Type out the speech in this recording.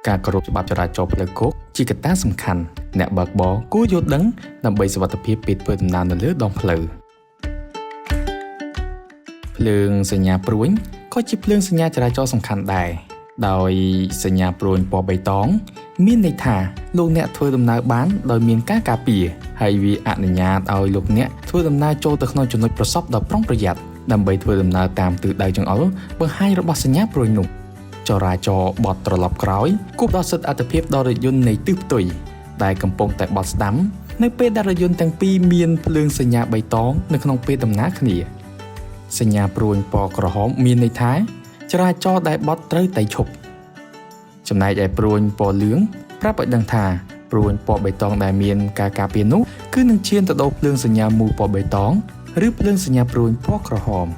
ការគោរពច្បាប់ចរាចរណ៍ផ្លូវគោកជាកត្តាសំខាន់អ្នកបើកបរគួរយល់ដឹងដើម្បីសុវត្ថិភាពពេលធ្វើដំណើរនៅលើដងផ្លូវភ្លើងសញ្ញាព្រួញក៏ជាភ្លើងសញ្ញាចរាចរណ៍សំខាន់ដែរដោយសញ្ញាព្រួញពណ៌បៃតងមានន័យថាលោកអ្នកធ្វើដំណើរបានដោយមានការការពារហើយវាអនុញ្ញាតឲ្យលោកអ្នកធ្វើដំណើរចូលទៅក្នុងចំណុចប្រសពដ៏ប្រុងប្រយ័ត្នដើម្បីធ្វើដំណើរតាមទិសដៅចង្អុលបង្ហាញរបស់សញ្ញាព្រួញនោះចរាចរណ៍បត់ត្រឡប់ក្រោយគូផ្ដល់សិទ្ធិអត្ថិភាពដល់រថយន្តនៃទិសផ្ទុយដែលកំពុងតែបត់ស្ដាំនៅពេលដែលរថយន្តទាំងពីរមានភ្លើងសញ្ញាបៃតងនៅក្នុងពេលដំណើរគ្នាសញ្ញាព្រួញពណ៌ក្រហមមានន័យថាចរាចរណ៍ដែលបត់ត្រូវតែឈប់ចំណែកឯព្រួញពណ៌លឿងប្រាប់ឲ្យដឹងថាព្រួញពណ៌បៃតងដែលមានការការពារនោះគឺនឹងឈានទៅដល់ភ្លើងសញ្ញាមូលពណ៌បៃតងឬភ្លើងសញ្ញាព្រួញពណ៌ក្រហម